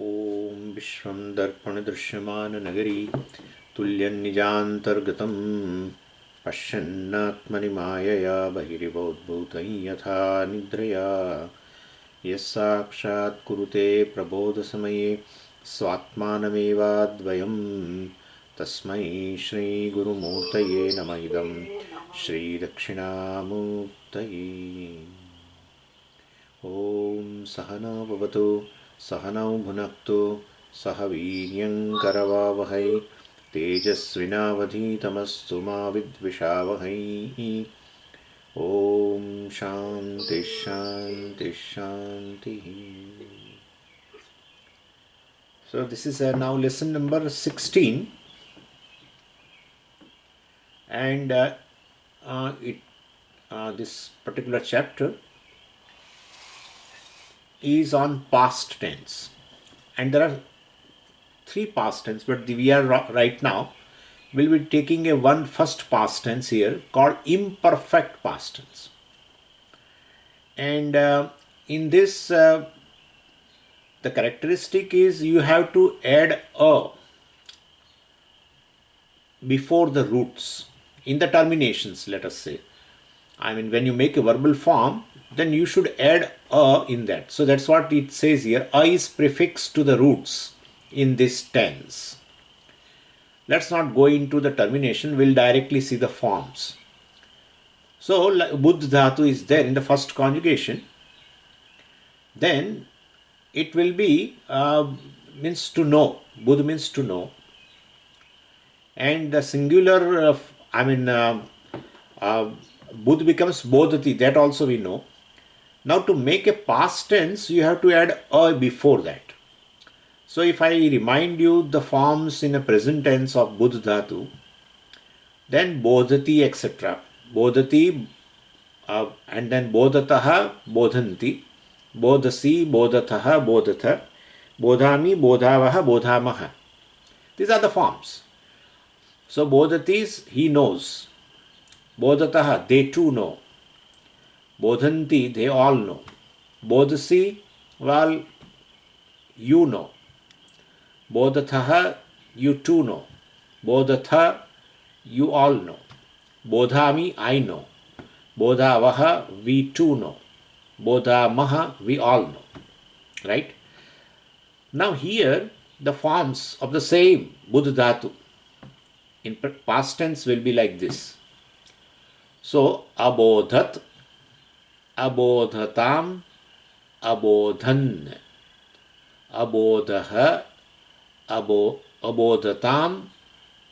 ॐ विश्वं दर्पणदृश्यमाननगरी तुल्यन्निजान्तर्गतं पश्यन्नात्मनि मायया बहिरिवोद्भूतं यथा निद्रया यः साक्षात् कुरुते प्रबोधसमये स्वात्मानमेवाद्वयं तस्मै श्रीगुरुमूर्तये नमः इदं श्रीदक्षिणामूर्तये। ॐ सहना भवतु सहनौ भुनक्तु सह वीर्यङ्करवावहै तेजस्विनावधीतमस्तु मा विद्विषावहै। ॐ शान्ति शान्ति शान्तिः. So this is now lesson number 16, and this particular chapter is on past tense, and there are three past tense, but we are right now will be taking a one first past tense here called imperfect past tense. And in this the characteristic is you have to add a before the roots in the terminations. Let us say, I mean, when you make a verbal form, then you should add a in that. So that's what it says here. A is prefixed to the roots in this tense. Let's not go into the termination. We'll directly see the forms. So Buddh Dhatu is there in the first conjugation. Then it will be means to know. Buddh means to know. And the singular, Buddh becomes Bodhati. That also we know. Now to make a past tense, you have to add a before that. So if I remind you the forms in a present tense of Buddh Dhatu, then Bodhati, etc. Bodhati, and then Bodhataha, Bodhanti, Bodhasi, Bodhataha, Bodhatha, Bodhami, Bodhavaha, Bodhamaha. These are the forms. So Bodhati is he knows. Bodhataha, they too know. Bodhanti, they all know. Bodhasi, well, you know. Bodhataha, you too know. Bodhatha, you all know. Bodhami, I know. Bodhavaha, we too know. Bodhamaha, we all know. Right? Now here, the forms of the same Buddha Dhatu in past tense will be like this. So, abodhat, abodhatam, abodhan, abodha, abodhatam,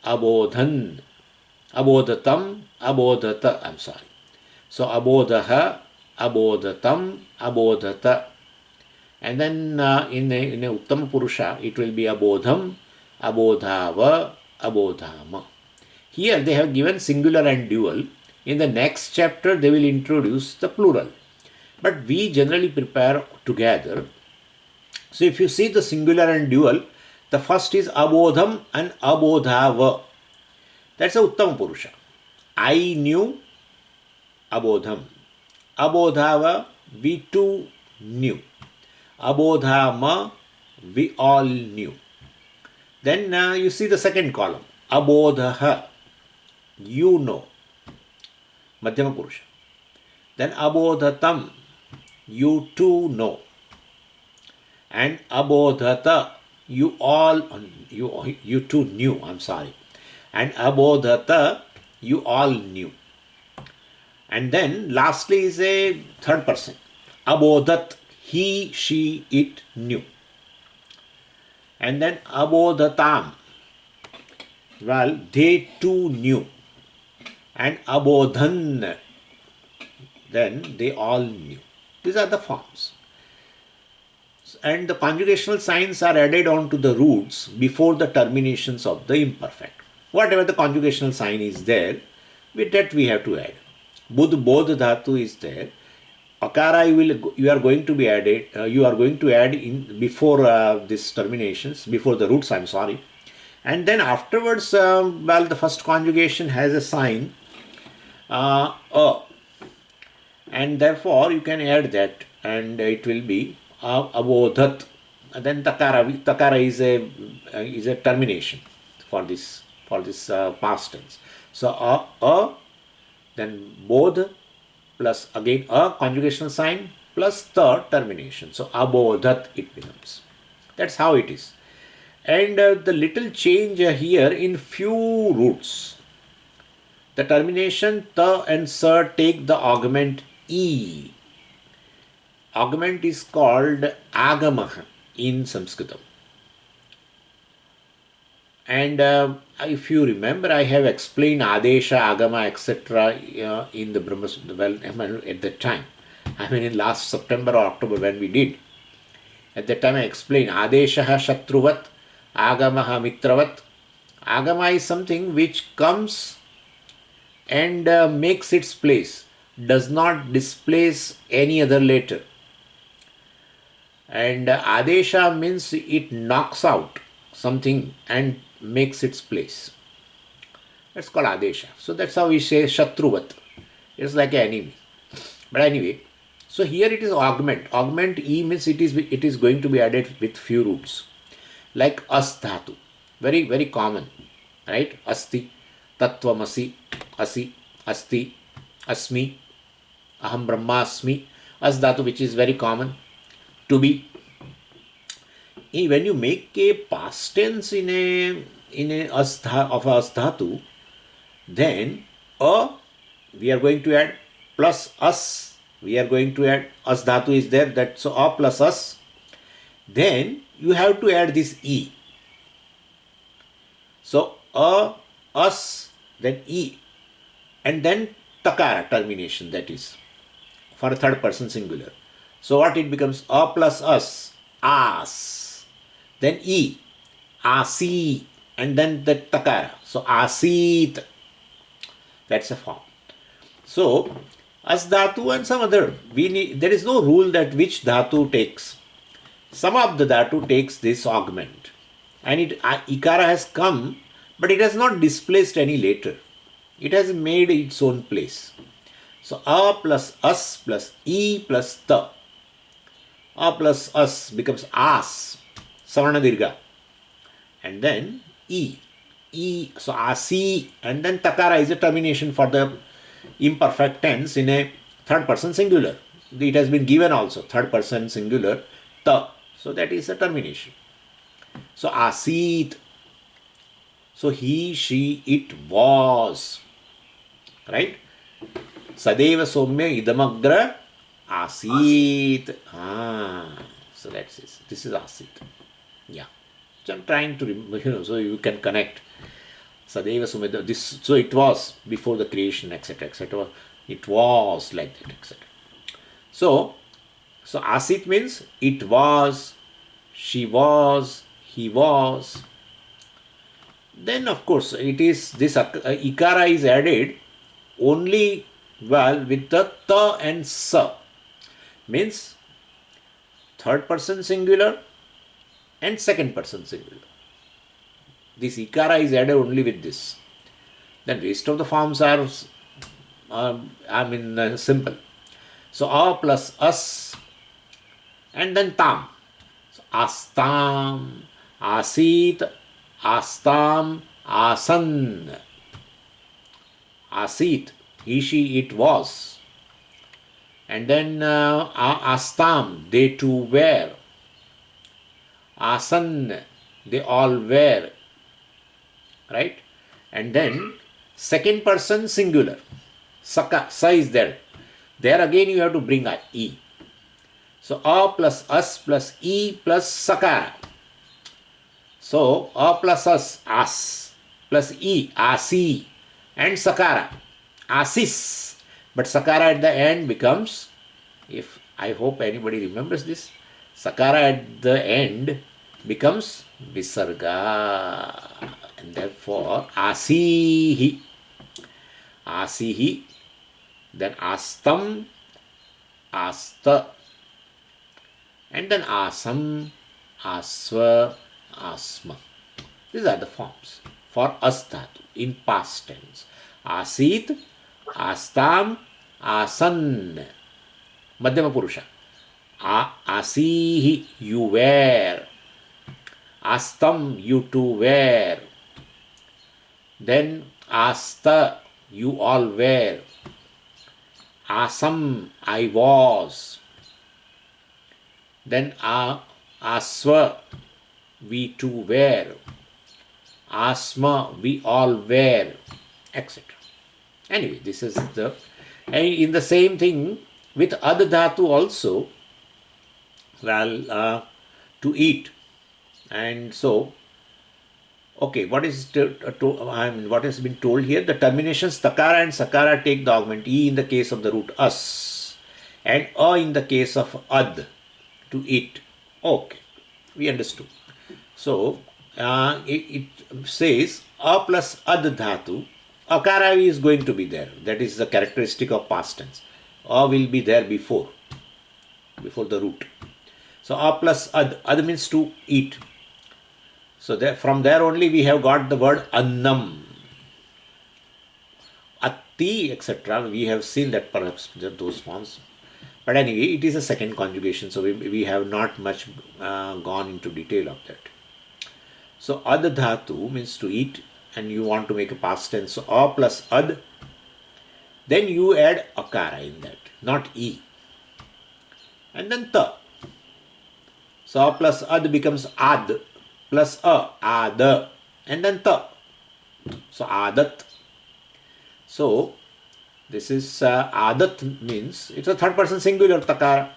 abodhan, abodhatam, abodhata. I'm sorry. So, abodha, abodhatam, abodhata. And then in a Uttama Purusha, it will be abodham, abodhava, abodhama. Here they have given singular and dual. In the next chapter, they will introduce the plural. But we generally prepare together. So if you see the singular and dual, the first is abodham and abodhava. That's a Uttama Purusha. I knew, abodham. Abodhava, we too knew. Abodhama, we all knew. Then you see the second column. Abodhaha, you know. Madhyama Purusha. Then abodhatam, you too know. And abodhata, you all, you too knew, I'm sorry. And abodhata, you all knew. And then lastly is a third person. Abodhat, he, she, it knew. And then abodhatam, well, they too knew. And abodhan, then they all knew. These are the forms. And the conjugational signs are added on to the roots before the terminations of the imperfect. Whatever the conjugational sign is there, with that we have to add. Buddh Bodh Dhatu is there. Akara you are going to be added. You are going to add in before these terminations, before the roots. I'm sorry. And then afterwards, the first conjugation has a sign a, and therefore you can add that, and it will be abodhat. then takara is a termination for this past tense. So then bodh plus again a conjugational sign plus the termination. So abodhat it becomes. That's how it is. And the little change here in few roots. The termination ta and sa take the augment e. Augment is called agamah in Samskritam. And if you remember, I have explained Adesha, Agama, etc. In the Brahma Sutta, well, at that time. I mean, in last September or October when we did. At that time I explained Adeshaha Shatruvat, Agamaha Mitravat. Agama is something which comes and makes its place, does not displace any other letter. And Adesha means it knocks out something and makes its place. That's called Adesha. So that's how we say Shatruvat. It's like an enemy. But anyway, so here it is augment. Augment E means it is going to be added with few roots. Like as dhatu. Very, very common. Right? Asti, tattvamasi, asi, asti, asmi, aham brahmasmi. As dhatu, which is very common. To be. When you make a past tense in a of as dhatu, then we are going to add plus us. We are going to add as dhatu is there. That so a plus us. Then you have to add this e. So us, then e, and then takara termination. That is for a third person singular. So what it becomes? A plus us, as, then e, asi, and then the takara. So asit. That's a form. So as dhatu and some other, there is no rule that which dhatu takes. Some of the dhatu takes this augment, and ikara has come, but it has not displaced any letter. It has made its own place. So a plus us plus e plus ta. A plus us becomes as, savarna dirgha, and then e. So asi, and then takara is a termination for the imperfect tense in a third person singular. It has been given also, third person singular, ta. So that is a termination. So asit. So he, she, it was. Right? Sadeva somya idamagra asit. So that's it. This is asit. Yeah. So I'm trying to, so you can connect. Sadeva somya, this, so it was before the creation, etc., etc. It was like that, etc. So asit means it was, she was, he was. Then of course it is this ikara is added only with the ta and sa. Means third person singular and second person singular. This ikara is added only with this. Then rest of the forms are simple. So a plus us and then tam. So astam, asit, astam, asan. Asit, he, she, it was. And then astam, they too were. Asan, they all were. Right? And then second person singular. Saka, sa is there. There again you have to bring a e. So a plus us plus e plus sakara. So a plus us, as, plus e, asi, and sakara, asis. But sakara at the end becomes, if I hope anybody remembers this, sakara at the end becomes visarga. And therefore asihi, asihi, then astam, asta, and then asam, asva, asma. These are the forms for as dhatu in past tense. Asit, astam, asan. Madhyama Purusha. Asihi, you wear. Astam, you to wear. Then asta, you all wear. Asam, I was. Then aswa, we to wear. Asma, we all wear, etc. Anyway, this is the, and in the same thing with ad dhatu also, well, to eat. And so, okay, what is what has been told here? The terminations takara and sakara take the augment e in the case of the root as, and a in the case of ad, to eat. Okay, we understood. So it says a plus ad dhatu, akara is going to be there. That is the characteristic of past tense. A will be there before the root. So a plus ad means to eat. So there, from there only we have got the word annam, atti, etc. We have seen that perhaps those forms. But anyway, it is a second conjugation, so we have not much gone into detail of that. So ad dhatu means to eat, and you want to make a past tense. So a plus ad, then you add akara in that, not e. And then ta. So a plus ad becomes ad plus a, ad, and then ta. So adat. So this is adat means it's a third person singular takara,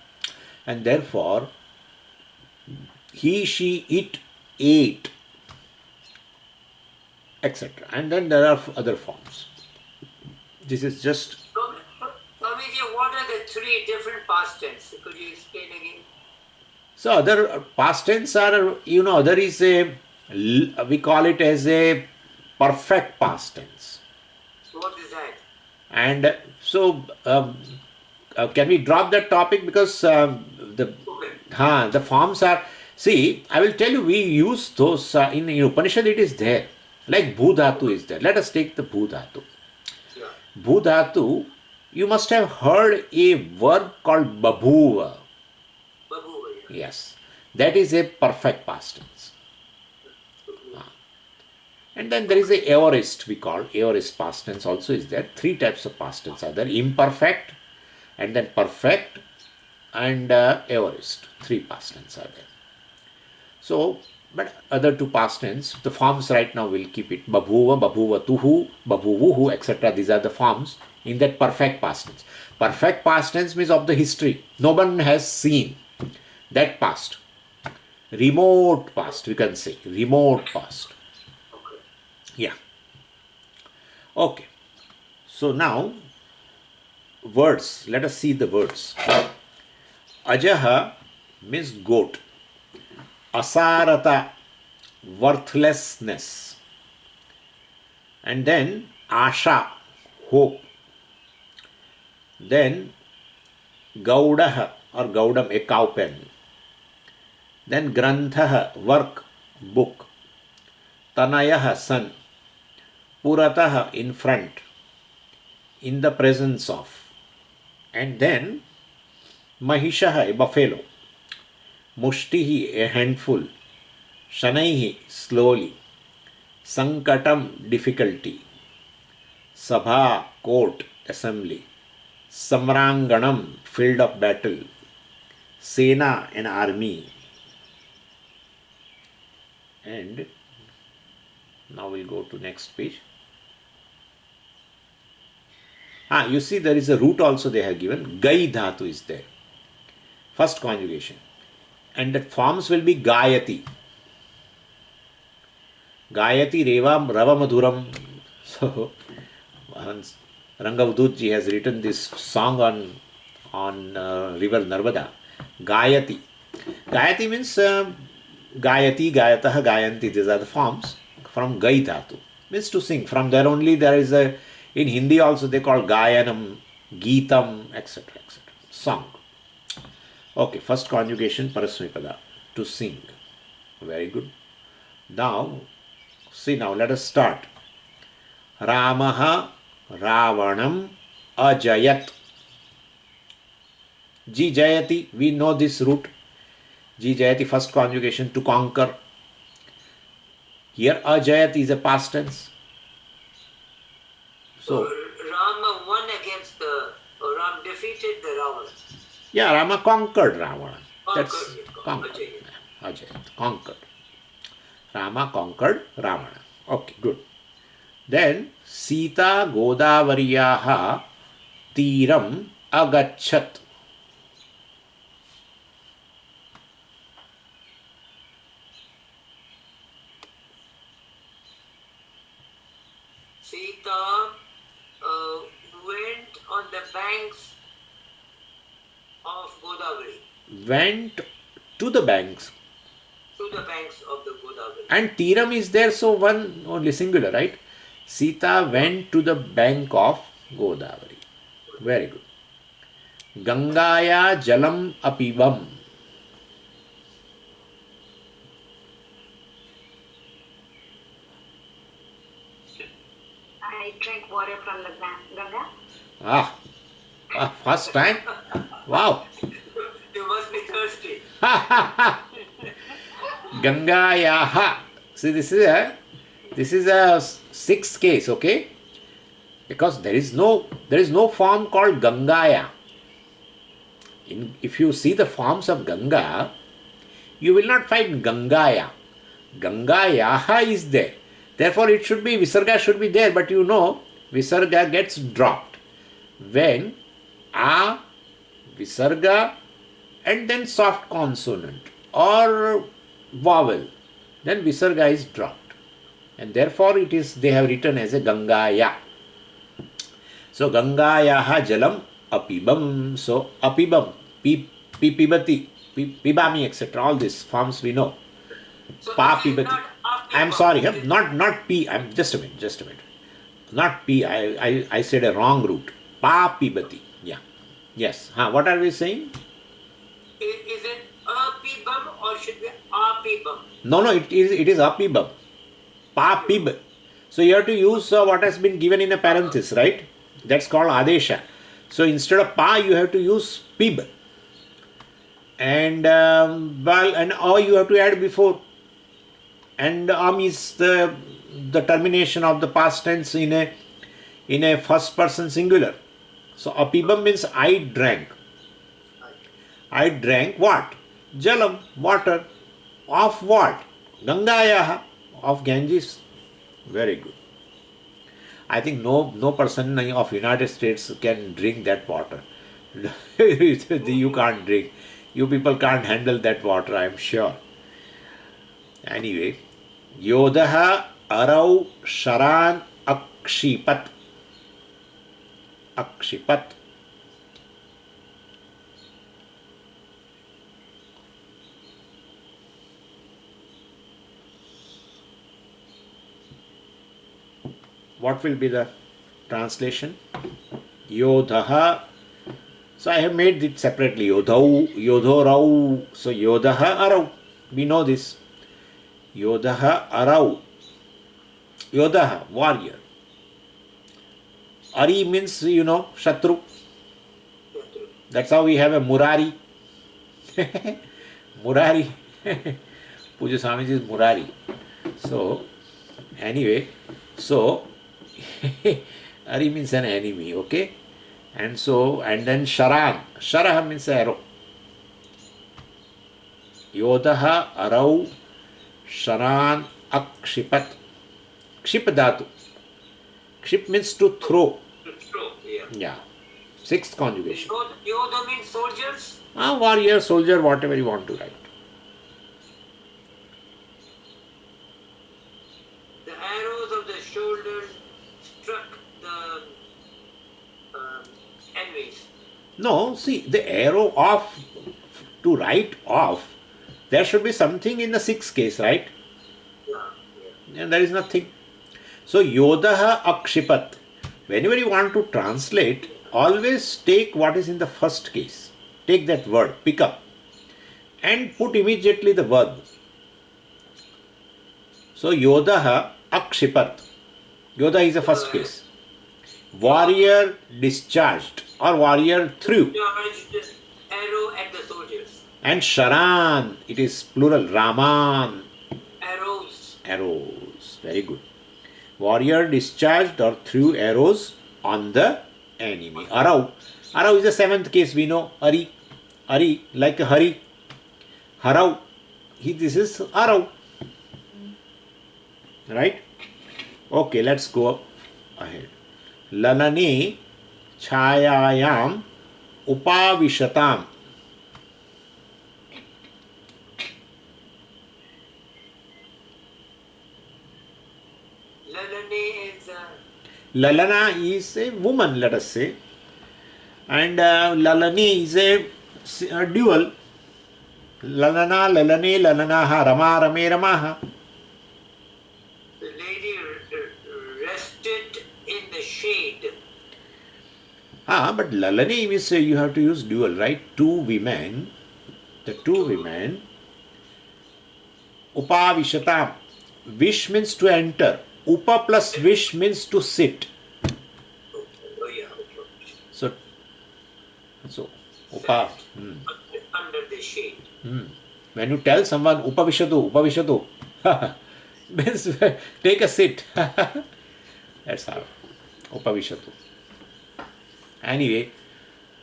and therefore he, she, it, ate, etc. And then there are other forms. This is just. Swamiji, what are the three different past tense? Could you explain again? So other past tense are, there is a, we call it as a perfect past tense. What is that? And so can we drop that topic, because the forms are, see, I will tell you, we use those in Upanishad, it is there. Like bhudhatu is there. Let us take the bhudhatu. Yeah. Bhudhatu, you must have heard a verb called babhuva. Babhuva, yeah. Yes, that is a perfect past tense. And then there is a aorist, we call aorist past tense also is there. Three types of past tense are there: imperfect, and then perfect, and aorist. Three past tense are there. So, but other two past tense, the forms right now will keep it babhuva, babhuva tuhu, babhuvuhu, etc. These are the forms in that perfect past tense. Perfect past tense means of the history. No one has seen that past. Remote past, we can say. Remote past. Okay. Yeah. Okay. So now, words. Let us see the words. Ajaha means goat. Asarata, worthlessness. And then Asha, hope. Then Gaudaha or Gaudam, a cow pen. Then Granthaha, work, book. Tanayaha, son. Purataha, in front, in the presence of. And then Mahishaha, a buffalo. Mushtihi, a handful. Shanaihi, slowly. Sankatam, difficulty. Sabha, court, assembly. Samranganam, field of battle. Sena, an army. And now we'll go to next page. You see there is a root also they have given. Gai dhatu is there. First conjugation. And the forms will be Gayati. Gayati Reva Rava Madhuram. So Rangavdut ji has written this song on river Narmada. Gayati. Gayati means Gayati, Gayataha, Gayanti. These are the forms from Gai dhatu. Means to sing. From there only there is a, in Hindi also they call Gayanam, Geetam, etc. etc. Song. Okay, first conjugation Parasmipada, to sing. Very good. Now, see, now let us start. Ramaha Ravanam Ajayat. Ji Jayati, we know this root. Ji Jayati, first conjugation, to conquer. Here Ajayat is a past tense. So Rama won against Ram defeated the Ravana. yeah, Rama conquered Ravana. That's Conquered. conquered. Ajayat, conquered. Rama conquered Ravana. Okay, good. Then Sita Godavariyaha Tiram Agachat. Sita went on the banks of Godavari. Went to the banks. To the banks of the Godavari. And Tiram is there, so one only singular, right? Sita went to the bank of Godavari. Very good. Gangaya Jalam Apibam. I drank water from the Ganga. First time? Wow. You must be thirsty. Gangayaha. See, this is a sixth case, okay? Because there is no form called Gangaya. If you see the forms of Ganga, you will not find Gangaya. Gangayaha is there. Therefore, it should be, Visarga should be there, but you know, Visarga gets dropped. When A, Visarga, and then soft consonant or vowel, then Visarga is dropped. And therefore, they have written as a Gangaya. So, Gangayaha Jalam Apibam. So, Apibam, Pibati, Pibami, etc. All these forms we know. So Pa this is Pibati. not I'm sorry, not P. Just a minute. Not P. I said a wrong root. Pa Pibati. Yeah. Yes. What are we saying? Is it Apibam or should be Apibam? No, it is Apibam. Pa Pib. So you have to use what has been given in a parenthesis, right? That's called Adesha. So instead of Pa, you have to use Pib. And or you have to add before. And is the termination of the past tense in a first person singular. So apibam means I drank. I drank what? Jalam, water. Of what? Gangayaha, of Ganges. Very good. I think no person of United States can drink that water. You can't drink. You people can't handle that water, I am sure. Anyway, Yodaha Arau Sharan Akshipat. Akshipat. What will be the translation? Yodaha. So I have made it separately. Yodhau, Yodhorau. So Yodaha Arau. We know this. Yodaha Arau. Yodaha, warrior. Ari means, Shatru. That's how we have a Murari. Murari. Puja Swamiji is Murari. So, anyway, Ari means an enemy, okay? And then Sharan. Sharaha means arrow. Yodaha Arau Sharan Akshipat. Kship dhatu. Kship means to throw. To throw, yeah. Yeah. Sixth conjugation. Yodha means soldiers. Warrior, soldier, whatever you want to write. The arrows of the shoulders struck the enemies. No, see, the arrow off, to write off, there should be something in the sixth case, right? Yeah. And there is nothing. So, Yodaha Akshipat. Whenever you want to translate, always take what is in the first case. Take that word, pick up, and put immediately the verb. So, Yodaha Akshipat. Yodha is the first case. Warrior discharged or warrior threw. Charged arrow at the soldiers. And Sharan, it is plural, Raman, Arrows. arrows. Very good. Warrior discharged or threw arrows on the enemy. Arau. Arau is the seventh case, we know. Ari. Ari, like a Hari. Harau. This is Arau. Right? Okay, let's go ahead. Lalane chayayam upavishatam. Lalane is Lalana is a woman, let us say. And Lalani is a dual. Lalana, Lalane, Lalanaha, Rama, Rame, Ramaha. the lady rested in the shade. But Lalani means you have to use dual, right? Two women. The two women. Upavishatam. Vish means to enter. Upa plus vish means to sit. Oh yeah, okay. So Upa. Under the shade. When you tell someone Upavishatu, means take a sit. That's how. Upavishatu. Anyway,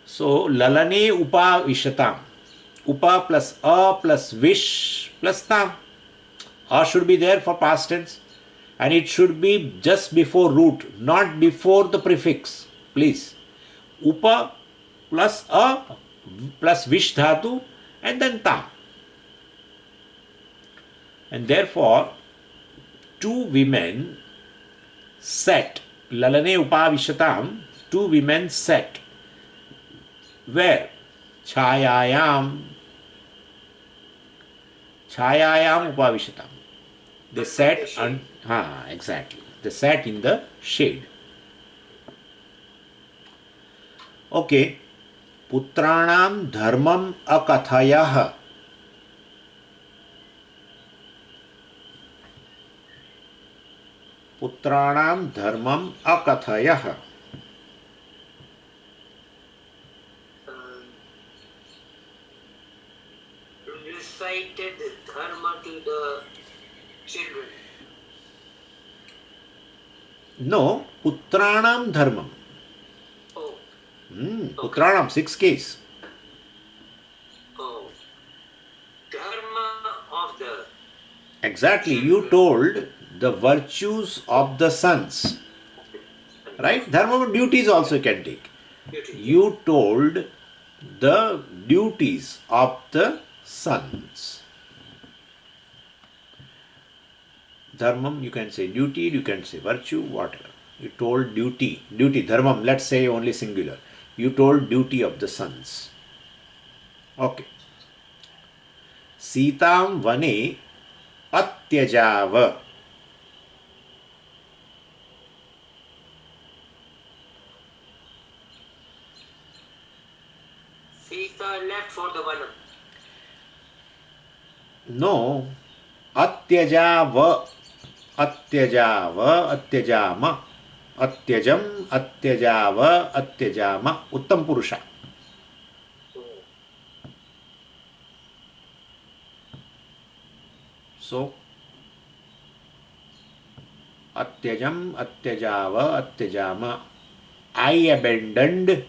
so Lalane Upavishatam. Upa plus a plus vish plus tam. A should be there for past tense. And it should be just before root, not before the prefix. Please. Upa plus a plus vish dhatu and then tam. And therefore, two women sat. Lalane upavishatam. Two women sat. Where? Chayayam. Chayayam upavishatam. They sat on. Exactly. They sat in the shade. Okay. Putranam dharmam akathayah. Putranam dharmam akathayah. Recited dharma to the children. No, Putranam dharmam. Oh, Putranam, 6 case. oh. Dharma of the Exactly, you told the virtues of the sons. Right? Dharma duties also you can take. duty. You told the duties of the sons. Dharmam, you can say duty, you can say virtue, whatever. You told duty, dharmam, let's say only singular. You told duty of the sons. Okay. Sitam vane atyajava. Sita left for the Vanam. No. Atyajava. Atyajava. Atyajama. Atyajam. Atyajava. Atyajama. Uttam Purusha. So, Atyajam. Atyajava. Atyajama. I abandoned.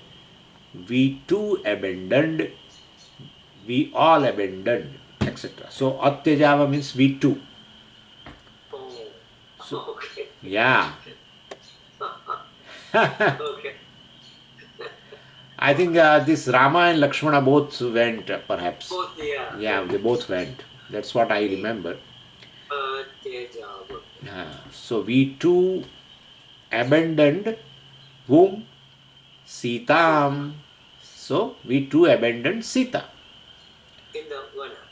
We too abandoned. We all abandoned. Etc. So, Atyajava means we too. Oh, okay. Yeah. Okay. I think this Rama and Lakshmana both went, perhaps. Both, yeah. Yeah, they both went. That's what I remember. Tejava. So we too abandoned whom? Sitam. So we too abandoned Sita. In the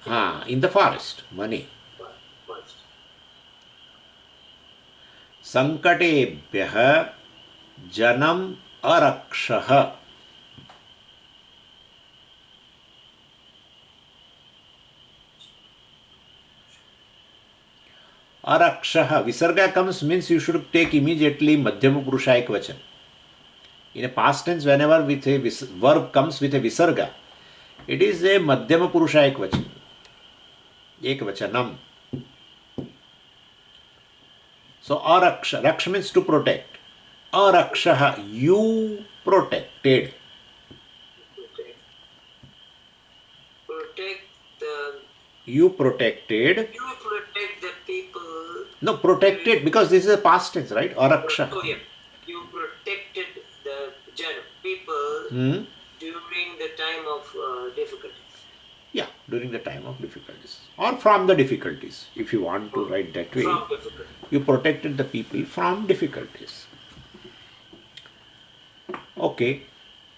Vana. In the forest. Mani. First. Sankatebhyah janam arakshah. Arakshah. Visarga comes means you should take immediately Madhyama Purusha Ekvachan. In a past tense, whenever with a verb comes with a visarga, It is a Madhyama Purusha Ekvachanam. So araksha, raksha means to protect. Arakshaha, you protected. Protect the. You protected. You protect the people. No, protected because this is a past tense, right? Araksha. Oh yeah. You protected the people during the time of difficulties. Yeah, during the time of difficulties. Or from the difficulties, if you want to write that way. From difficulties. You protected the people from difficulties. Okay.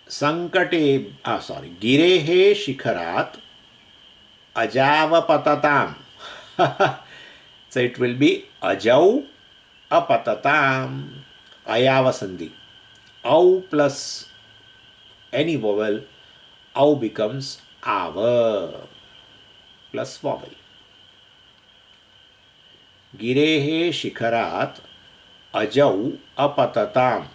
Sankate, Girehe Shikharat Ajavapatatam. So it will be Ajau Apatatam Ayavasandhi. Au plus any vowel, au becomes ava plus vowel. Girehe Shikharat Ajau Apatatam.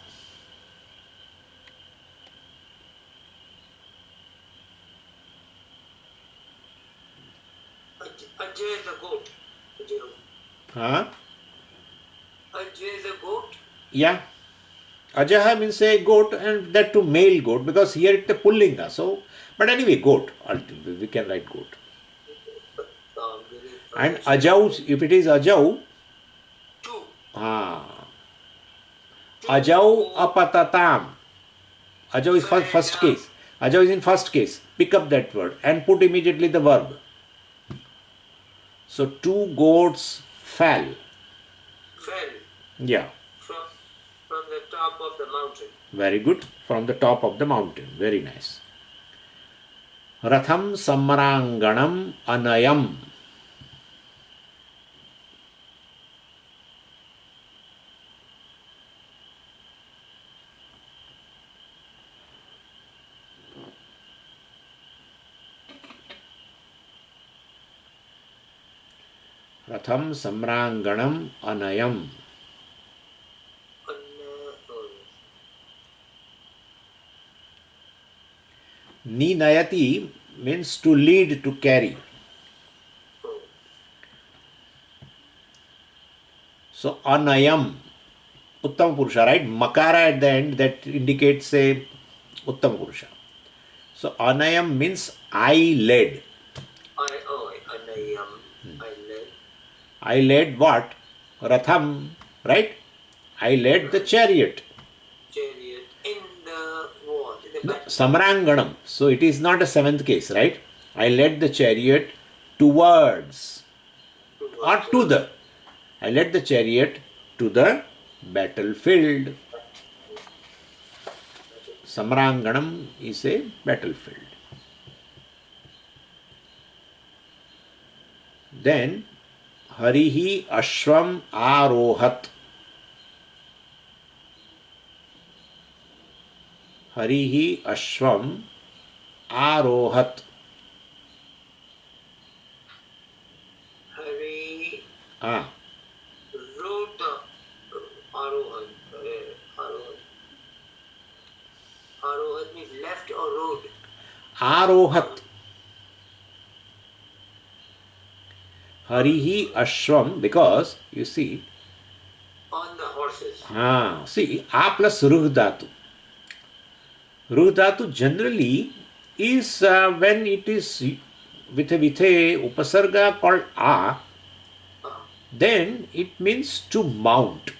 Ajay the goat. Huh? Ajay the goat. Yeah. Ajaha means a goat, and that to male goat, because here it's a pullinga. So, but anyway, goat. We can write goat. And Ajau, if it is Ajau, Two. Ajau apatatam. Ajau is first case. Ajau is in first case. Pick up that word and put immediately the verb. So, two goats fell. Fell. Yeah. From the top of the mountain. Very good. From the top of the mountain. Very nice. Ratham Samranganam Anayam. Ratham Samranganam Anayam. Ninayati means to lead, to carry. So Anayam, Uttama Purusha, right? Makara at the end, that indicates a Uttama Purusha. So Anayam means I led. Anayam. I led what? Ratham, right? I led the chariot. Chariot in the war. Samranganam. So it is not a seventh case, right? I led the chariot towards or to the. I led the chariot to the battlefield. Samranganam is a battlefield. Then Harihi Ashram Arohat. Harihi Ashram Arohat. Hari Ah. rode the Arohan. Arohan means left or road. Arohat. Harihi Ashram, because you see. On the horses. See, A plus Ruh Dhatu. Ruh Dhatu generally is when it is with a upasarga called A, then it means to mount.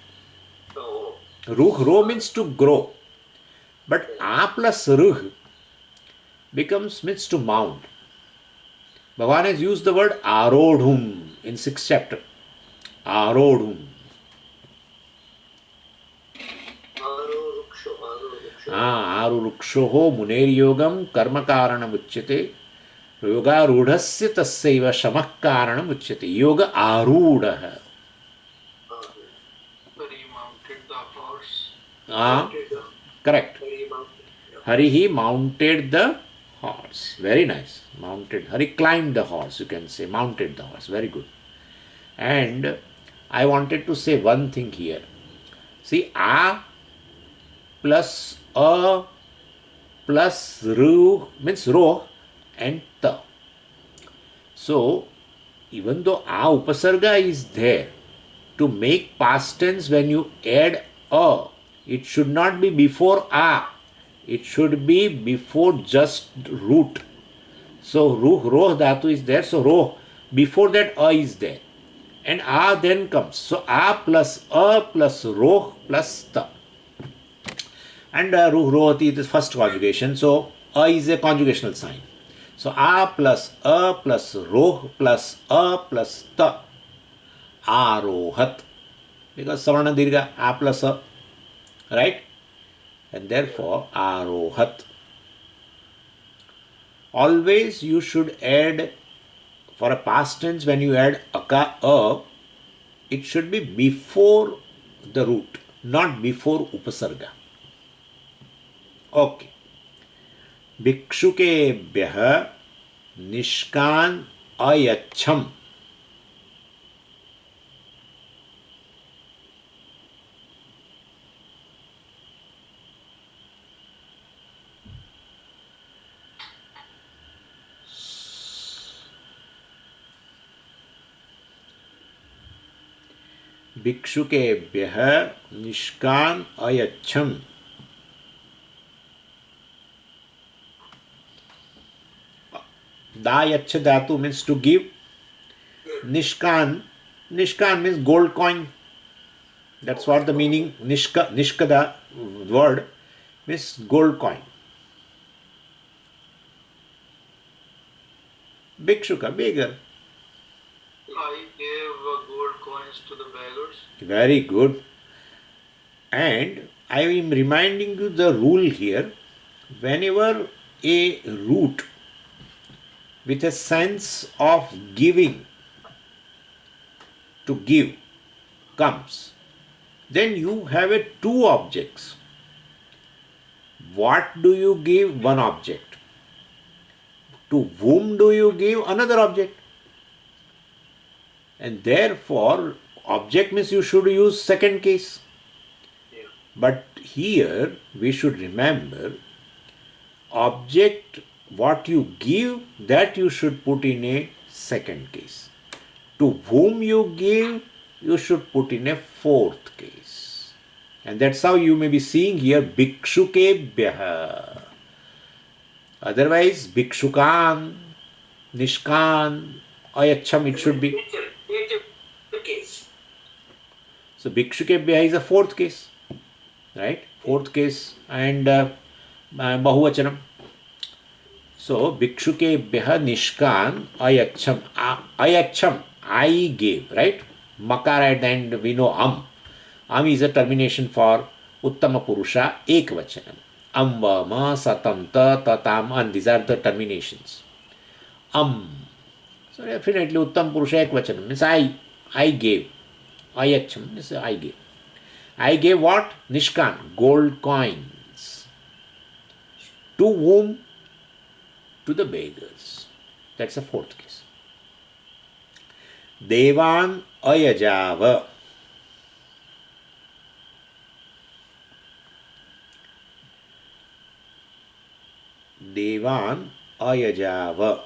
Oh. Ro means to grow. But A plus Ruh means to mount. Bhagavan has used the word Arodhum in 6th chapter. Arodhum. Arurukshoho muneryogam karma karanam uchyate. Yoga rudhasya tassaiva shamah karanam uchyate. Yoga arudha. But he mounted the horse. Correct. Harihi mounted the horse. Very nice. Mounted. Hari climbed the horse, you can say. Mounted the horse. Very good. And I wanted to say one thing here. See, A plus A plus Ru means Ro, and ta. So, even though a upasarga is there, to make past tense when you add a, it should not be before a. It should be before just root. So roh dhatu is there. So roh, before that a is there. And a then comes. So a plus roh plus ta. And ruh rohati is the first conjugation. So a is a conjugational sign. So a plus roh plus a plus ta. Arohat. Because savarna dirgha a plus a. Right? And therefore arohat. Always you should add, for a past tense, when you add a, it should be before the root, not before upasarga. Okay. Bhikshukebhyah nishkan ayacham. भिक्षुकेभ्यः निष्कान् अयच्छम्. Dayachha dhatu means to give. Nishkan means gold coin. That's what the meaning. Nishkada word means gold coin. Bhikshuka, beggar. I gave gold coins to the beggars. Very good. And I am reminding you the rule here. Whenever a root with a sense of giving, to give, comes, then you have two objects. What do you give? One object. To whom do you give? Another object. And therefore, object means you should use second case. Yeah. But here we should remember, object, what you give, that you should put in a second case. To whom you give, you should put in a fourth case. And that's how you may be seeing here bhikshukebhyah. Otherwise, bhikshukan, nishkan, ayacham, it should be. Case. So bhikshukebhyah is a fourth case, right? Fourth case and bahuvachanam. So bhikshukebhyah nishkan ayacham. Ayacham, I gave, right? Makar at the end we know am. Am is a termination for uttama purusha ekvachanam. Amvama, satamta, tatam, and these are the terminations. So definitely uttam purusha ekvachanam means I gave. Ayacham means I gave. I gave what? Nishkan, gold coins. To whom? To the beggars. That's the fourth case. Devan ayajava. Devan ayajava.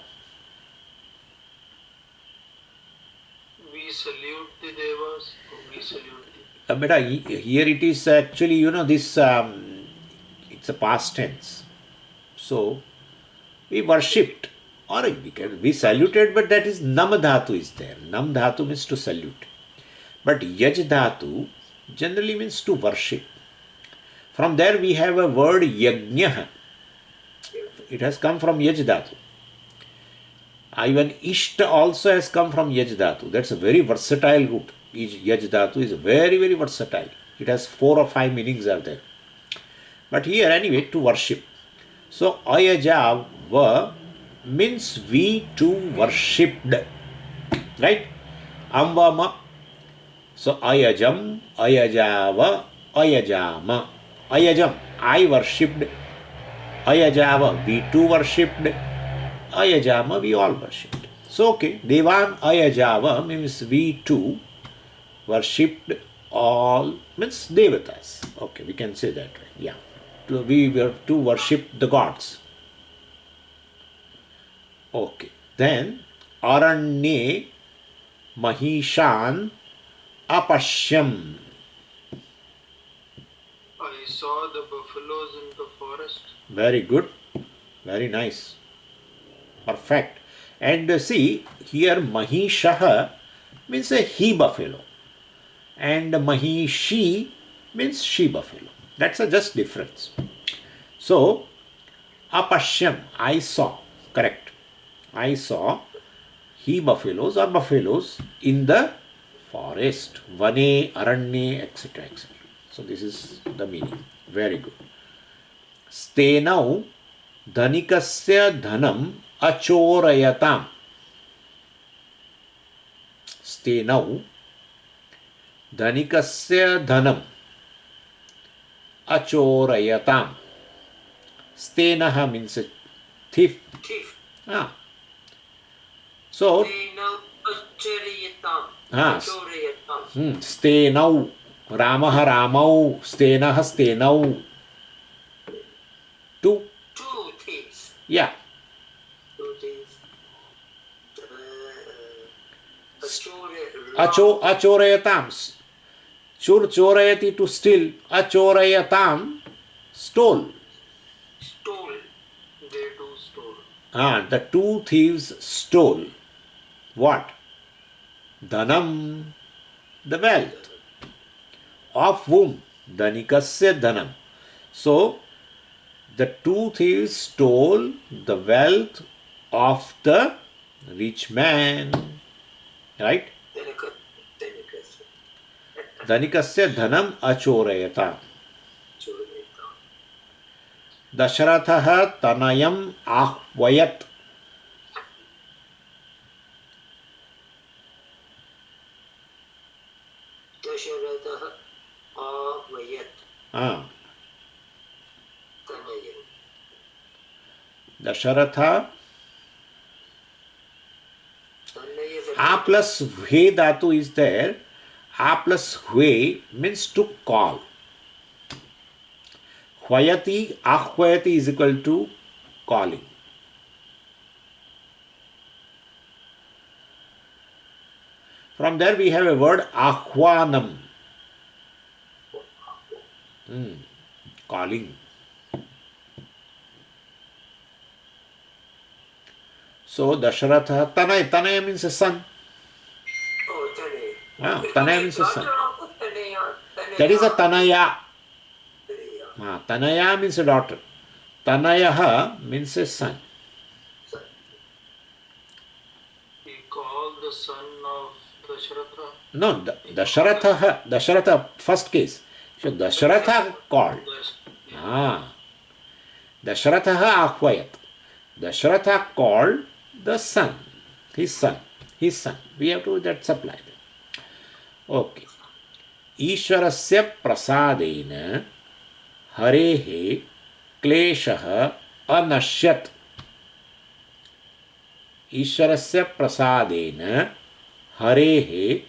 We salute the devas. We salute Beta, here it is actually, this, it's a past tense. So, we worshipped, or we saluted, but that is nam dhatu is there. Nam dhatu means to salute. But yaj dhatu generally means to worship. From there we have a word yajnah. It has come from yaj dhatu. Even ishta also has come from yaj dhatu. That's a very versatile root. Yaj dhatu is very, very versatile. It has 4 or 5 meanings are there. But here anyway, to worship. So ayajava means we too worshipped. Right? Amvama. So ayajam, ayajava, ayajama. Ayajam, I worshipped. Ayajava, we too worshipped. Ayajama, we all worshipped. So okay, Devan ayajava means we too worshipped all, means devatas. Okay, we can say that, right? Yeah. We were to worship the gods. Okay. Then Aranye Mahishan Apashyam. I saw the buffaloes in the forest. Very good. Very nice. Perfect. And see, here Mahishaha means a he buffalo. And Mahishi means she buffalo. That's a just difference. So, Apashyam, I saw. Correct. I saw he buffaloes or buffaloes in the forest. Vane, Aranye, etc. etc. So, this is the meaning. Very good. Stenau Dhanikasya Dhanam Achorayatam. Stenau Dhanikasya Dhanam Achorayatam. Stenaha means a thief. Thief. Ah. So, Achariyatam. Ah. Achoriyatam. Stenau. Ramaha Ramau. Stenaha Stenau. Two. Two thieves. Yeah. Two thieves. Achorayatam. Chorayati to steal. Achorayatam. Stole. Stole. They too stole. The two thieves stole. What? Dhanam. The wealth. Of whom? Dhanikasya dhanam. So, the two thieves stole the wealth of the rich man. Right? Dhanikasya dhanam achorayata. Dasharatha tanayam ahvayat. Dasharatha ahvayat. Tanayam. Dasharatha. A plus Hve dhatu is there. A plus Hve means to call. Hvayati, ahvayati is equal to calling. From there we have a word ahvanam. Calling. So Dasharatha, Tanaya means a son. Oh, Tanaya. Tanaya means a son. Tanaya. That is a Tanaya. Tanaya means a daughter. Tanayaha means a son. He called the son of Dasharatha. No, Dasharatha, first case. So Dasharatha called. Dasharatha ahvayat. Dasharatha called the son. His son. We have to that supply. Okay. Ishwarasya prasadena harehe kleshaha anashyat. Ishwarasya prasadena harehe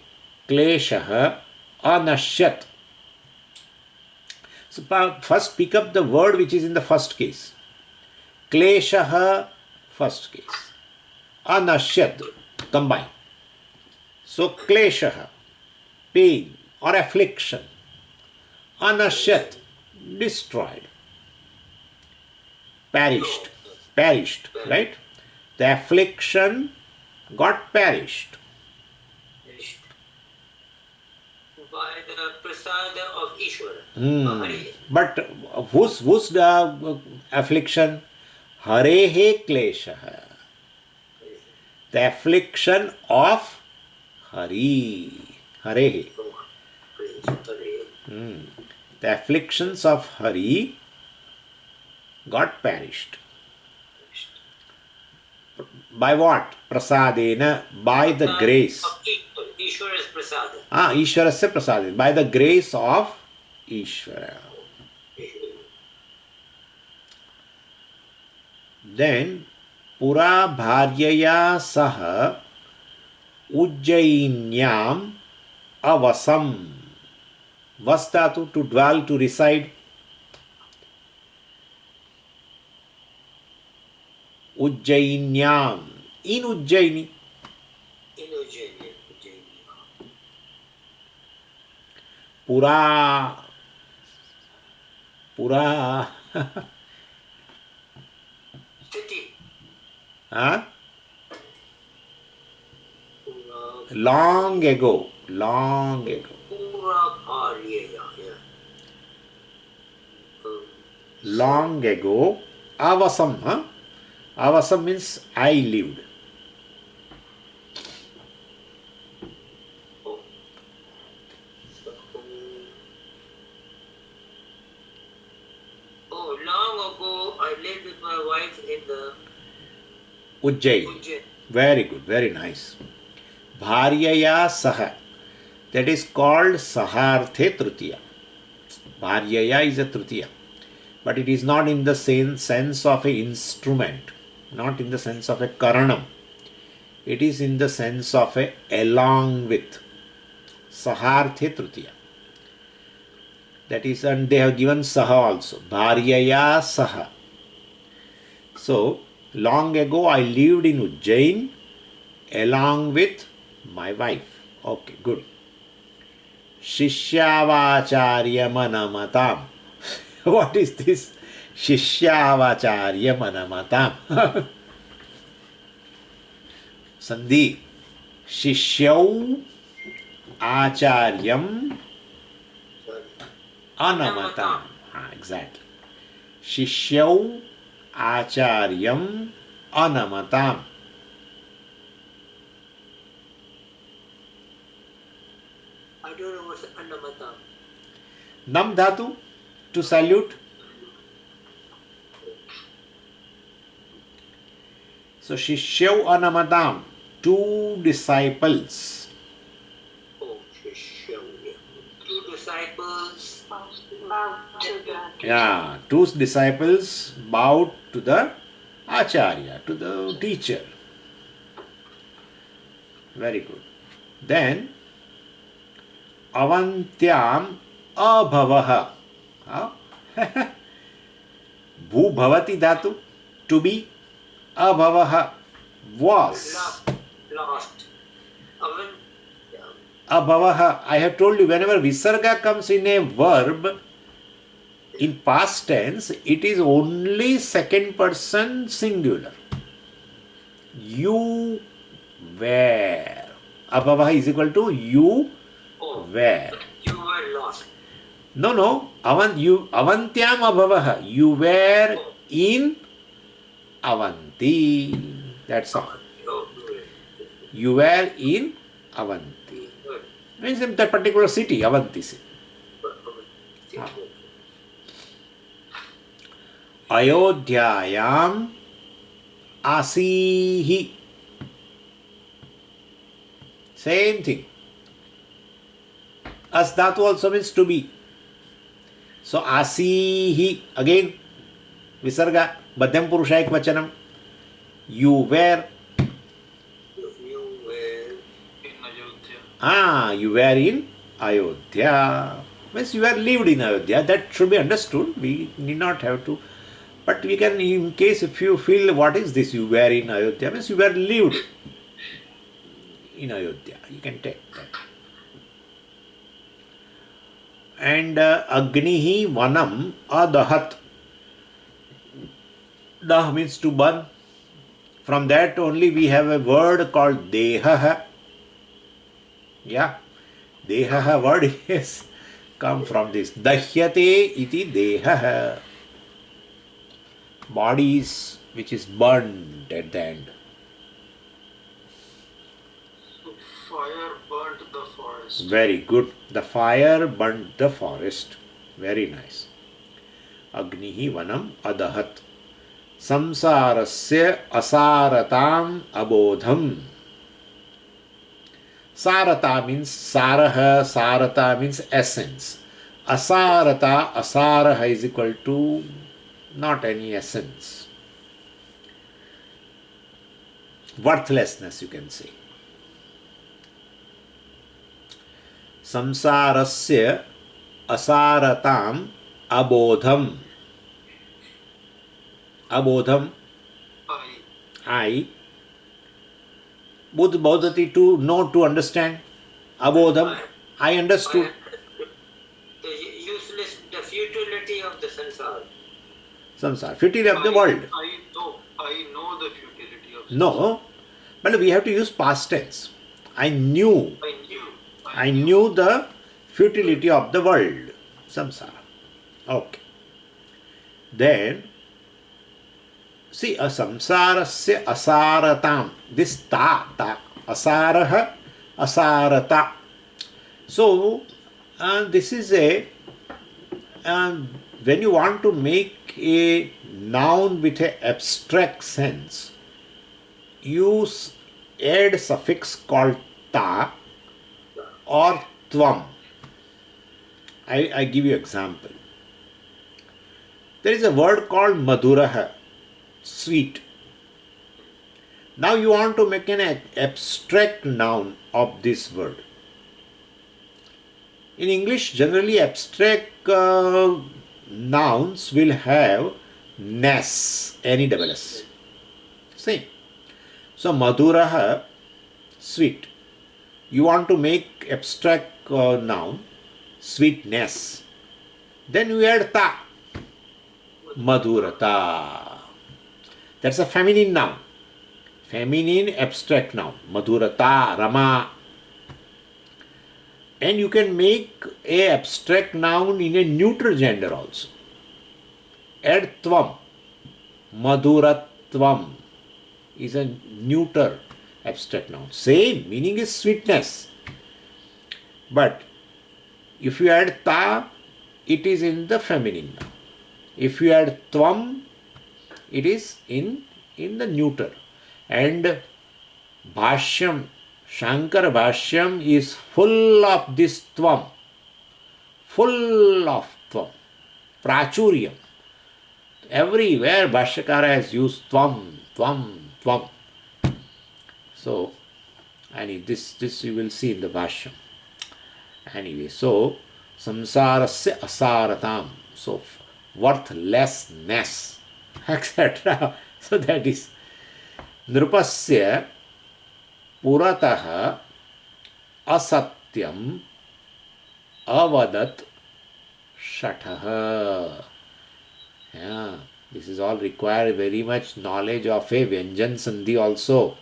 kleshaha anashyat. So first pick up the word which is in the first case. Kleshaha, first case. Anashyat, combine. So kleshaha, pain or affliction. Anashyat, destroyed. Perished, right? The affliction got perished. By the prasada of Ishwara. But whose the affliction? Harehe kleshaha. The affliction of Hari. Harehe. The afflictions of Hari got perished. By what? Prasadena. By the grace. Ishwara's prasada. Ishwarasya prasadena. By the grace of Ishwara. Then Pura Bharyaya Saha Ujjainyam Avasam. Vastatu, to dwell, to reside. Ujjainyam. In Ujjaini. In Ujjaini. Pura. Pura. City. Huh? Pura. Long ago. Long ago. Pura. Yeah. Long ago. Avasam. Huh? Avasam means I lived. Oh, long ago I lived with my wife in the Ujjaini. Very good. Very nice. Bharyaya saha. That is called Saharthe Trutiya. Bharyaya is a Trutiya. But it is not in the same sense of an instrument. Not in the sense of a Karanam. It is in the sense of a along with. Saharthe Trutiya. That is, and they have given Saha also. Bharyaya Saha. So, long ago I lived in Ujjain along with my wife. Okay, good. Shishyavacharya manamatam. What is this? Shishyavacharya manamatam. Sandhi. Shishyau acharyam anamatam. Exactly. Shishyau acharyam anamatam. I don't know what's Annamata. Nam dhatu, to salute. So Shishyav Anamatam, two disciples. Oh, Shishyav. Two disciples. Bow to the Yeah, two disciples bowed to the Acharya, to the teacher. Very good. Then Avantyam Abhavaha. Bhu bhavati dhatu, to be. Abhavaha, was. Lost. Abhavaha, I have told you, whenever visarga comes in a verb, in past tense, it is only second person singular. You were. Abhavaha is equal to you were. You were lost. No. Avantyam abhavaha. You were in Avanti. That's all. You were in Avanti. Means in that particular city, Avanti city. Ayodhyayam asihi. Same thing. As dhatu also means to be. So asihi, again visarga, madhyam purusha ekvachanam. You were. You were in Ayodhya. You were in Ayodhya. Means you were lived in Ayodhya. That should be understood. We need not have to. But we can, in case if you feel what is this, you were in Ayodhya, means you were lived in Ayodhya. You can take that. And Agnihi Vanam Adahat. Dah means to burn. From that only we have a word called Dehaha. Yeah. Dehaha word is come from this. Dahyate iti Dehaha. Bodies which is burned at the end. So fire burnt the forest. Very good. The fire burnt the forest. Very nice. Agnihi Vanam Adahat. Samsarasya asaratam abodham. Sarata means saraha, sarata means essence. Asarata, asaraha is equal to not any essence. Worthlessness, you can say. Samsarasya asaratam abodham. Abodham, I. Bodhati, to know, to understand. Abodham, I understood. The useless, the futility of the sansara. Samsara, futility of the world. I know the futility of No, but we have to use past tense. I knew. I I knew the futility of the world. Samsara. Okay. Then, see, a samsarasya asaratam. This ta, asaraha, asarata. So, this is when you want to make a noun with an abstract sense, use add suffix called ta or tvam. I give you example. There is a word called madhuraha, sweet. Now you want to make an abstract noun of this word. In English, generally abstract nouns will have ness, N-E-S-S. Same. So madhuraha, sweet. You want to make abstract noun, sweetness. Then you add ta, madhurata. That's a feminine noun. Feminine abstract noun, madhurata, rama. And you can make a abstract noun in a neuter gender also. Add tvam, madhuratvam is a neuter abstract noun. Same meaning is sweetness. But if you add ta, it is in the feminine noun. If you add tvam, it is in the neuter. And bhashyam, Shankara Bhashyam is full of this tvam. Full of tvam. Prachuryam. Everywhere Bhashyakara has used tvam, tvam, tvam. So, this you will see in the Bhashyam. Anyway, so, samsarasya asaratam. So, worthlessness, etc. So, that is Nrupasya Puratah Asatyam Avadat Shatah. Yeah, this is all require very much knowledge of a Vyanjan Sandhi also.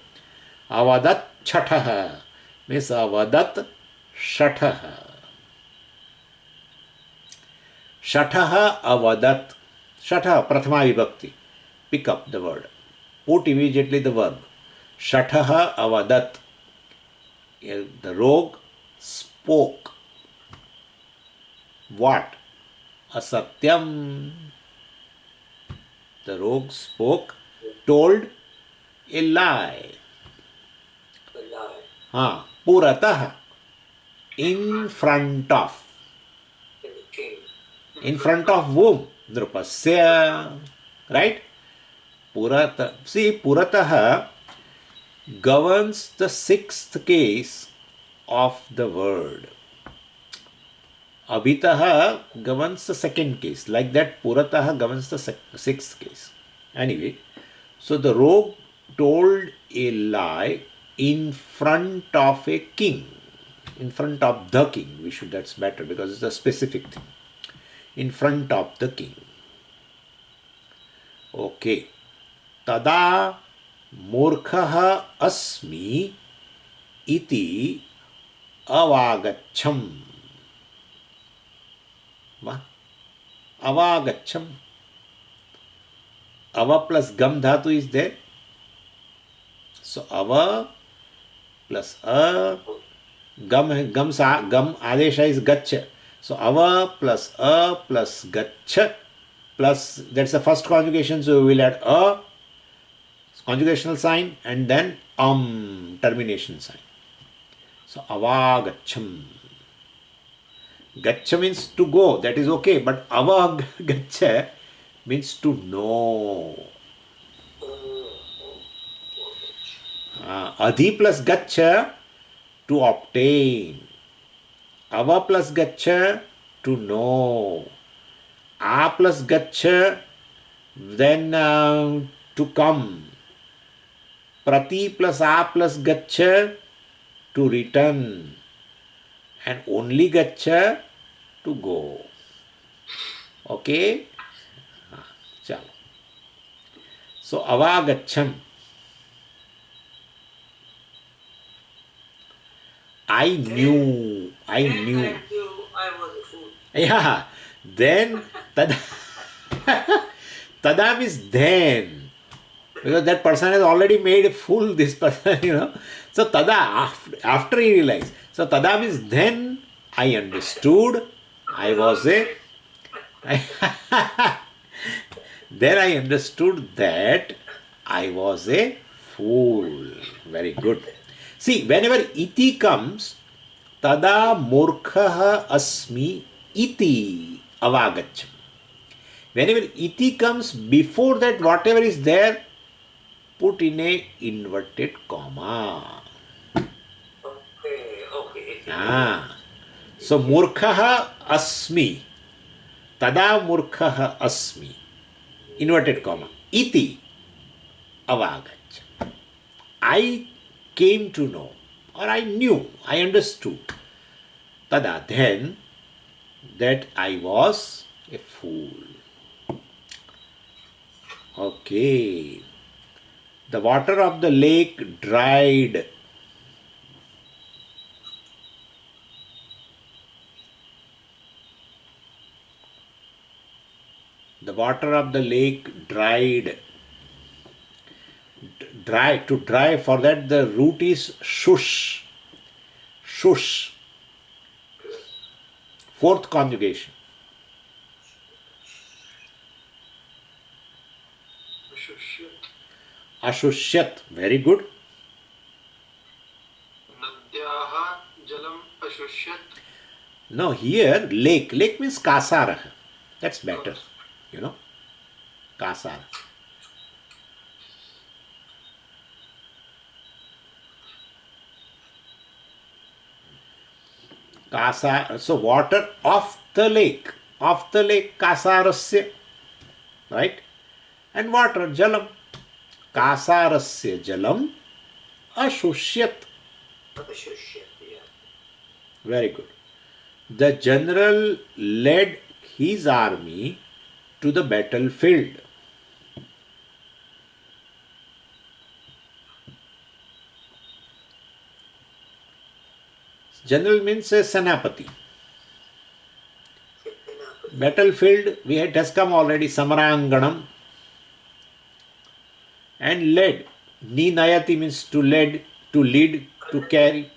Avadat Shatah means Avadat Shatah. Shatah Avadat. Shatah, Prathama Vibhakti. Pick up the word. Put immediately the verb. Shatah Avadat. The rogue spoke. What? Asatyam. The rogue spoke, told a lie. Puratah. In front of. In front of whom? Nrupasya. Right? Puratah. See, Puratah governs the sixth case of the word. Abhitaha governs the second case. Like that, Puratah governs the sixth case. Anyway, so the rogue told a lie in front of a king. In front of the king. That's better because it's a specific thing. In front of the king. Okay. Tada murkhaha asmi iti avagacham. Avagacham. Ava plus gam dhatu is there. So ava plus a gam adesha is gaccha. So ava plus a plus gaccha plus, that's the first conjugation, so we will add a conjugational sign and then termination sign. So avagacham. Gaccha means to go, that is okay, but avagaccha means to know. Adhi plus gaccha, to obtain. Ava plus gaccha, to know. A plus gaccha, then to come. Prati plus a plus gaccha, to return. And only gaccha, to go. Okay? Chalo. So avagacham. I knew. Then I knew I was a fool. Yeah. Then tada, tada means then. Because that person has already made a fool, this person. So tada, after he realized. So tada means then I understood I was a. Then I understood that I was a fool. Very good. See, whenever iti comes, tada murkha asmi iti avagacham. Whenever iti comes, before that, whatever is there, put in a inverted comma. Okay. So murkha asmi. Tada murkha asmi. Inverted comma. Iti avagach. I came to know, or I knew, I understood. Tada, then, that I was a fool. Okay. The water of the lake dried. The water of the lake dried. To dry, for that the root is shush. Shush. Fourth conjugation. Ashushyat. Very good. Nadyaha jalam ashushyat. No, here lake. Lake means kasara. That's better. Kasara. So water of the lake. Of the lake kasarasya. Right? And water, jalam. Kasarasya jalam ashushyat. Very good. The general led his army to the battlefield. General means a Senapati. Battlefield, it has come already, Samranganam. And led. Ninayati means to lead, to carry.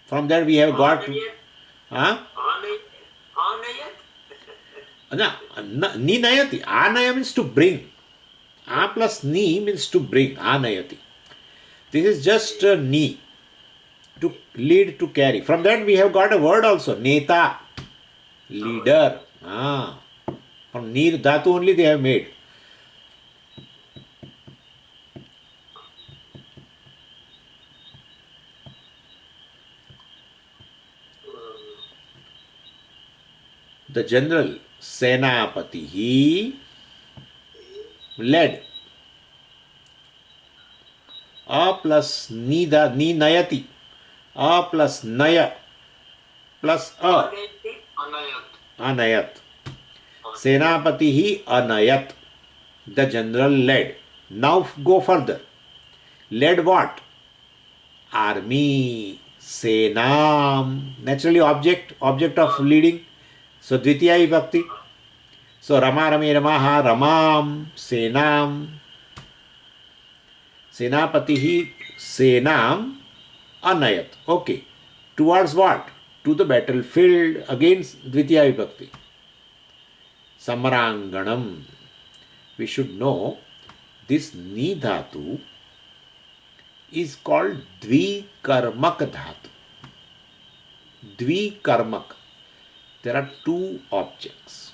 From there we have got to. Ninayati. Anaya means to bring. A plus ni means to bring. Anayati. This is just ni. To lead, to carry. From that we have got a word also. Neta. Leader. From ni dhatu only they have made. The general Senapati, he led. A plus nayati. A plus naya plus a. Anayat. Senapati he anayat. The general led. Now go further. Led what? Army. Senam. Naturally object of leading. So Dvitiya Vibhakti. So Rama Rame Ramaha Ramam Senam. Senapatihi Senam Anayat. Okay. Towards what? To the battlefield against Dvitiya Vibhakti. Samranganam. We should know this Ni Dhatu is called Dvikarmak Dhatu. Dvikarmak. There are two objects.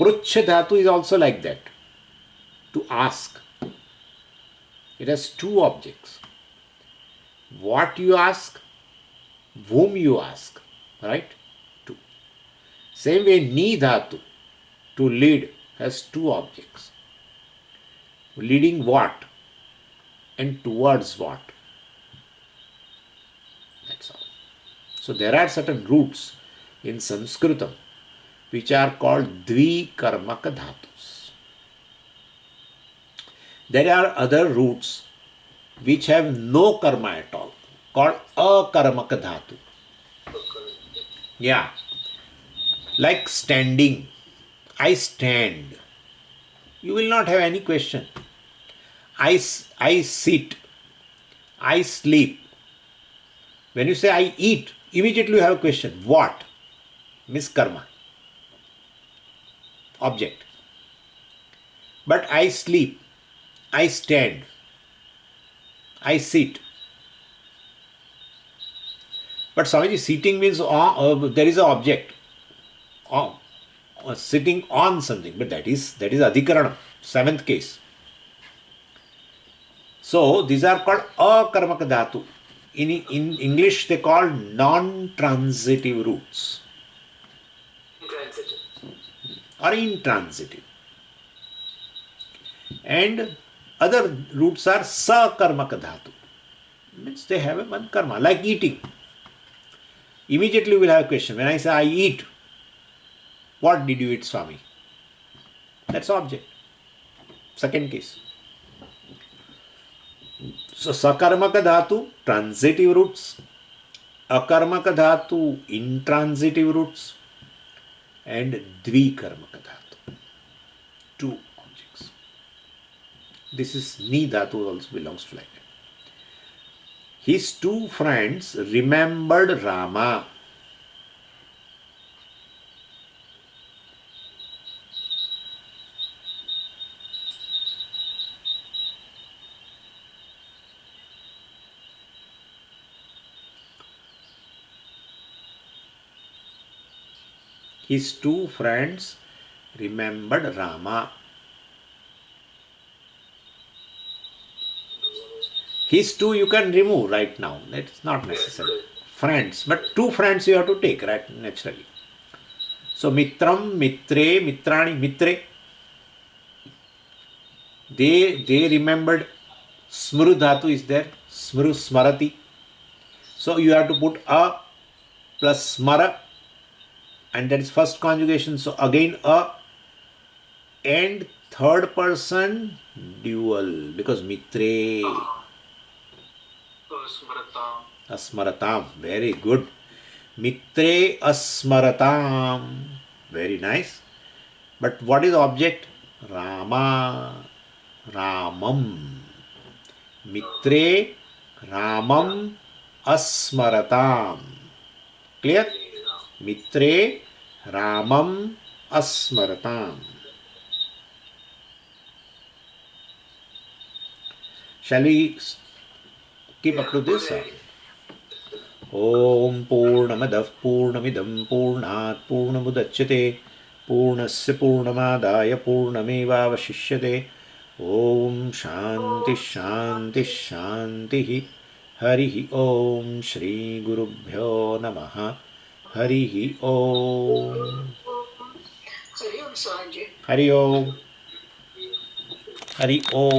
Pruchya Dhatu is also like that. To ask. It has two objects. What you ask, whom you ask. Right? Two. Same way Ni Dhatu. To lead. has two objects. Leading what and towards what. That's all. So there are certain roots in Samskritam which are called Dvikarmaka dhatus. There are other roots which have no karma at all, called Akarmaka dhatu. Yeah. Like standing. I stand. You will not have any question. I sit. I sleep. When you say I eat, immediately you have a question. What? Means karma. Object. But I sleep. I stand. I sit. But Swamiji, sitting means there is an object. Sitting on something. But that is adhikaranam. Seventh case. So these are called akarmaka dhatu. In English they call non-transitive roots. Intransitive. Or intransitive. And other roots are sakarmaka dhatu. Means they have a one karma, like eating. Immediately we will have a question. When I say I eat, what did you eat, Swami? That's object. Second case. So sakarmaka dhatu, transitive roots. Akarmaka dhatu, intransitive roots. And dvikarmaka dhatu, two objects. This is ni dhatu also belongs to like that. His two friends remembered Rama. His two friends remembered Rama. His two you can remove right now. That's not necessary. Friends. But two friends you have to take, right? Naturally. So mitram, mitre, mitrani, mitre. They remembered. Smru dhatu is there. Smru smarati. So you have to put a plus smara. And that is first conjugation. So again a. And third person dual. Because mitre. Asmaratam. Very good. Mitre asmaratam. Very nice. But what is object? Rama. Ramam. Mitre Ramam asmaratam. Clear? Mitre Ramam asmaratam. Shall we keep up to this? Om Purnamadav Purnamidam Purnat Purnamudachyate Purnasya Purnamadaya Purnamevavashishyate. Om Shanti Shanti Shanti. Harihi Om Shri Gurubhyo Namaha. Harihi Om. Hari Om Swamiji. Hari Om. Hari Om.